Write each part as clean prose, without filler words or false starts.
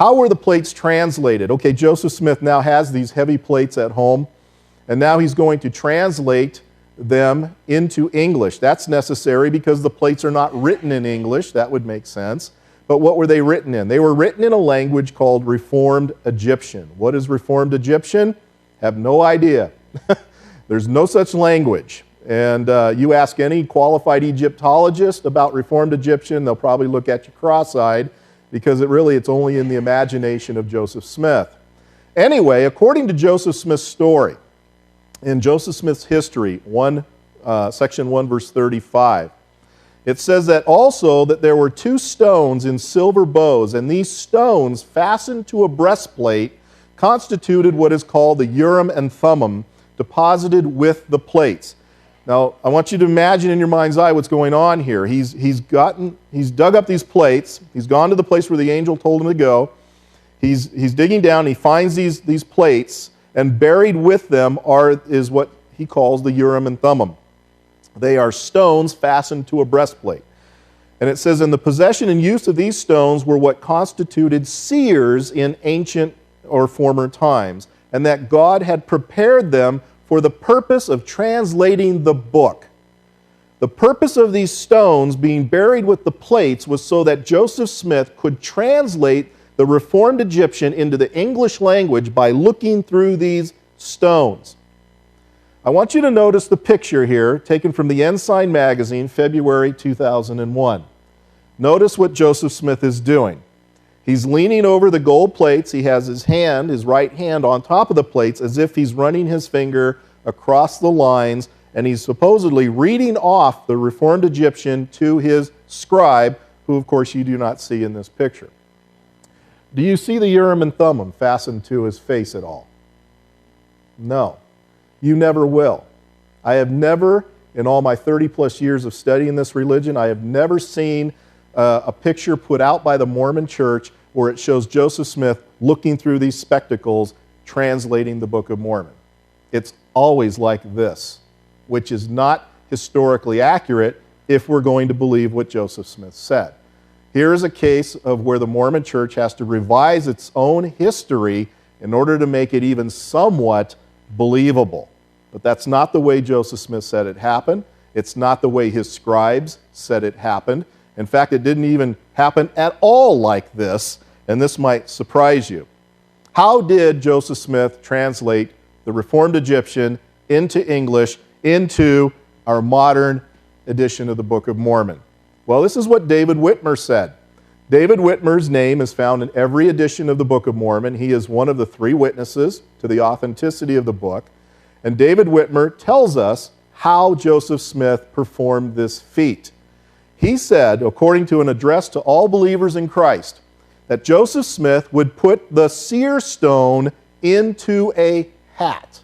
How were the plates translated? Okay, Joseph Smith now has these heavy plates at home, and now he's going to translate them into English. That's necessary because the plates are not written in English. That would make sense. But what were they written in? They were written in a language called Reformed Egyptian. What is Reformed Egyptian? Have no idea. There's no such language. And you ask any qualified Egyptologist about Reformed Egyptian, they'll probably look at you cross-eyed because it's only in the imagination of Joseph Smith. Anyway, according to Joseph Smith's story, in Joseph Smith's history, section 1, verse 35, it says that also that there were 2 stones in silver bows, and these stones fastened to a breastplate constituted what is called the Urim and Thummim, deposited with the plates. Now, I want you to imagine in your mind's eye what's going on here. He's dug up these plates. He's gone to the place where the angel told him to go. He's digging down. He finds these plates, and buried with them is what he calls the Urim and Thummim. They are stones fastened to a breastplate. And it says, in the possession and use of these stones were what constituted seers in ancient or former times, and that God had prepared them for the purpose of translating the book. The purpose of these stones being buried with the plates was so that Joseph Smith could translate the Reformed Egyptian into the English language by looking through these stones. I want you to notice the picture here taken from the Ensign magazine, February 2001. Notice what Joseph Smith is doing. He's leaning over the gold plates. He has his right hand, on top of the plates as if he's running his finger across the lines, and he's supposedly reading off the Reformed Egyptian to his scribe, who of course you do not see in this picture. Do you see the Urim and Thummim fastened to his face at all? No. You never will. I have never, in all my 30-plus years of studying this religion, I have never seen a picture put out by the Mormon Church where it shows Joseph Smith looking through these spectacles translating the Book of Mormon. It's always like this, which is not historically accurate if we're going to believe what Joseph Smith said. Here is a case of where the Mormon Church has to revise its own history in order to make it even somewhat believable. But that's not the way Joseph Smith said it happened. It's not the way his scribes said it happened. In fact, it didn't even happen at all like this, and this might surprise you. How did Joseph Smith translate the Reformed Egyptian into English, into our modern edition of the Book of Mormon? Well, this is what David Whitmer said. David Whitmer's name is found in every edition of the Book of Mormon. He is one of the 3 witnesses to the authenticity of the book. And David Whitmer tells us how Joseph Smith performed this feat. He said, according to an address to all believers in Christ, that Joseph Smith would put the seer stone into a hat.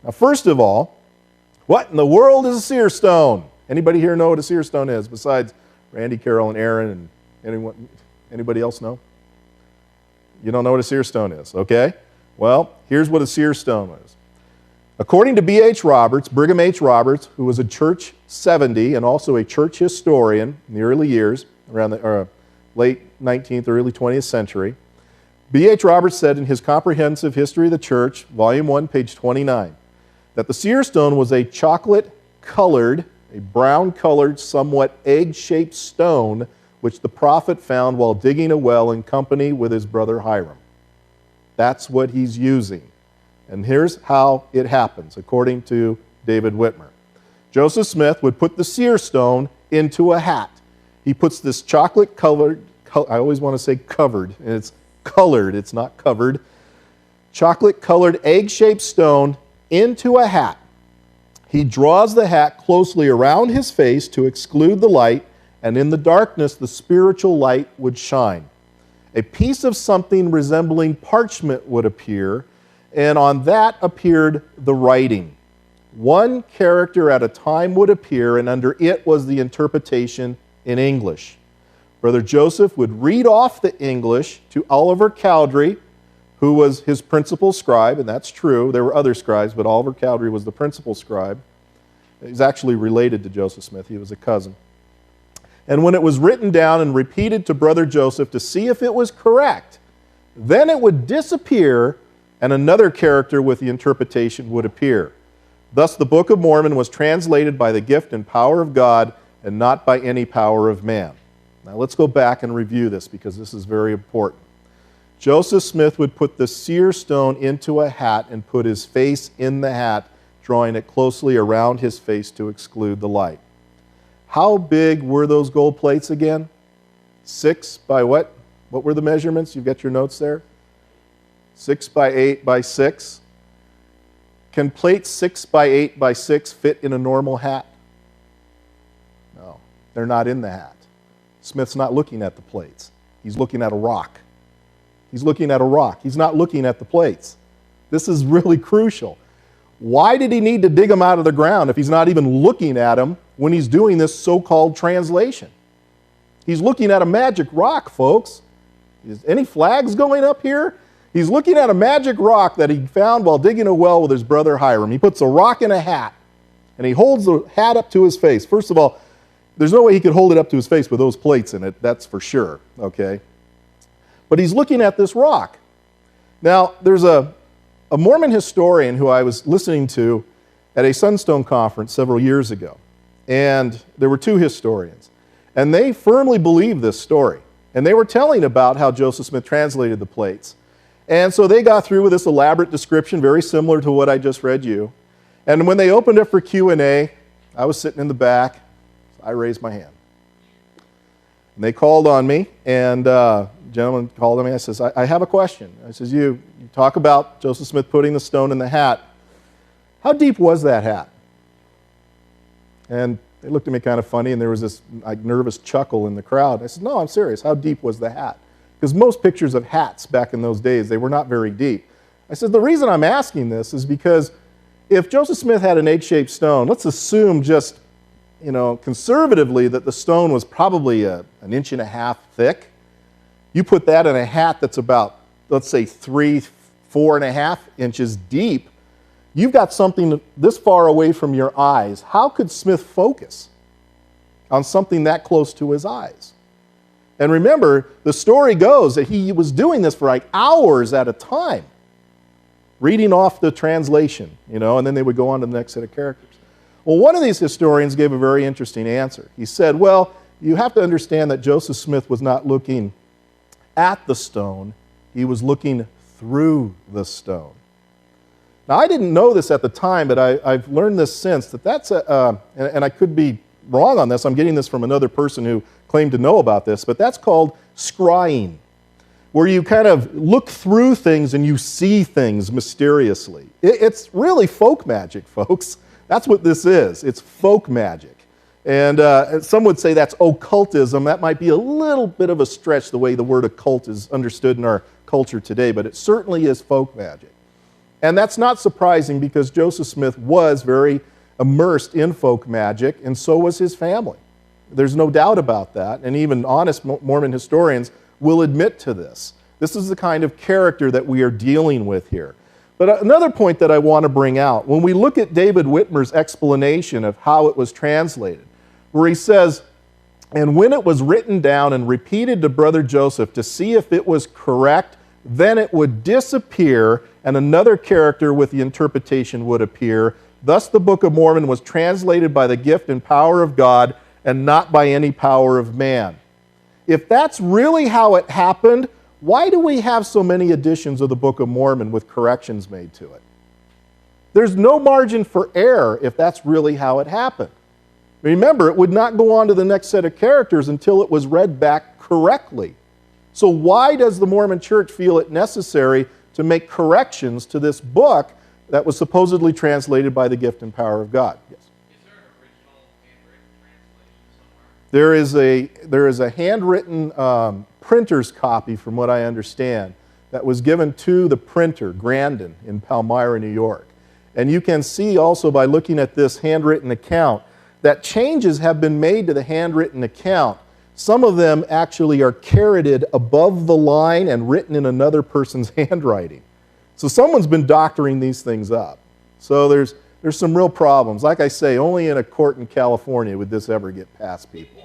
Now, first of all, what in the world is a seer stone? Anybody here know what a seer stone is besides Randy, Carol, and Aaron, and anybody else know? You don't know what a seer stone is, okay? Well, here's what a seer stone is. According to B.H. Roberts, Brigham H. Roberts, who was a church 70 and also a church historian in the early years, around the late 19th, early 20th century, B.H. Roberts said in his Comprehensive History of the Church, Volume 1, page 29, that the seer stone was a chocolate-colored, a brown-colored, somewhat egg-shaped stone which the prophet found while digging a well in company with his brother Hiram. That's what he's using. And here's how it happens, according to David Whitmer. Joseph Smith would put the seer stone into a hat. He puts this chocolate-colored, I always want to say covered, and it's colored, it's not covered, chocolate-colored egg-shaped stone into a hat. He draws the hat closely around his face to exclude the light, and in the darkness the spiritual light would shine. A piece of something resembling parchment would appear, and on that appeared the writing. One character at a time would appear, and under it was the interpretation in English. Brother Joseph would read off the English to Oliver Cowdery, who was his principal scribe, and that's true. There were other scribes, but Oliver Cowdery was the principal scribe. He's actually related to Joseph Smith. He was a cousin. And when it was written down and repeated to Brother Joseph to see if it was correct, Then it would disappear, and another character with the interpretation would appear. Thus the Book of Mormon was translated by the gift and power of God and not by any power of man. Now let's go back and review this because this is very important. Joseph Smith would put the seer stone into a hat and put his face in the hat, drawing it closely around his face to exclude the light. How big were those gold plates again? 6 by what? What were the measurements? You've got your notes there? 6 by 8 by 6. Can plates 6 by 8 by 6 fit in a normal hat? No, they're not in the hat. Smith's not looking at the plates. He's looking at a rock. He's looking at a rock. He's not looking at the plates. This is really crucial. Why did he need to dig them out of the ground if he's not even looking at them when he's doing this so-called translation? He's looking at a magic rock, folks. Is any flags going up here? He's looking at a magic rock that he found while digging a well with his brother Hiram. He puts a rock in a hat, and he holds the hat up to his face. First of all, there's no way he could hold it up to his face with those plates in it, that's for sure, okay? But he's looking at this rock. Now, there's a Mormon historian who I was listening to at a Sunstone conference several years ago, and there were 2 historians, and they firmly believed this story, and they were telling about how Joseph Smith translated the plates. And so they got through with this elaborate description, very similar to what I just read you. And when they opened up for Q&A, I was sitting in the back. I raised my hand. And they called on me, and a gentleman called on me. I says, I have a question. I says, you talk about Joseph Smith putting the stone in the hat. How deep was that hat? And they looked at me kind of funny, and there was this nervous chuckle in the crowd. I said, no, I'm serious. How deep was the hat? Because most pictures of hats back in those days, they were not very deep. I said, the reason I'm asking this is because if Joseph Smith had an egg-shaped stone, let's assume just, conservatively that the stone was probably an 1.5 inches thick. You put that in a hat that's about, let's say, 4.5 inches deep. You've got something this far away from your eyes. How could Smith focus on something that close to his eyes? And remember, the story goes that he was doing this for like hours at a time, reading off the translation, and then they would go on to the next set of characters. Well, one of these historians gave a very interesting answer. He said, well, you have to understand that Joseph Smith was not looking at the stone, he was looking through the stone. Now, I didn't know this at the time, but I've learned this since, that's and I could be wrong on this, I'm getting this from another person who claimed to know about this, but that's called scrying, where you kind of look through things and you see things mysteriously. It's really folk magic, folks. That's what this is. It's folk magic. And some would say that's occultism. That might be a little bit of a stretch the way the word occult is understood in our culture today, but it certainly is folk magic. And that's not surprising because Joseph Smith was very immersed in folk magic, and so was his family. There's no doubt about that, and even honest Mormon historians will admit to this. This is the kind of character that we are dealing with here. But another point that I want to bring out, when we look at David Whitmer's explanation of how it was translated, where he says, and when it was written down and repeated to Brother Joseph to see if it was correct, then it would disappear and another character with the interpretation would appear. Thus the Book of Mormon was translated by the gift and power of God and not by any power of man. If that's really how it happened, why do we have so many editions of the Book of Mormon with corrections made to it? There's no margin for error if that's really how it happened. Remember, it would not go on to the next set of characters until it was read back correctly. So why does the Mormon Church feel it necessary to make corrections to this book that was supposedly translated by the gift and power of God? Yes. Is there an original handwritten translation somewhere? There is a handwritten printer's copy, from what I understand, that was given to the printer, Grandin, in Palmyra, New York. And you can see also by looking at this handwritten account that changes have been made to the handwritten account. Some of them actually are carroted above the line and written in another person's handwriting. So someone's been doctoring these things up. So there's some real problems. Like I say, only in a court in California would this ever get past people.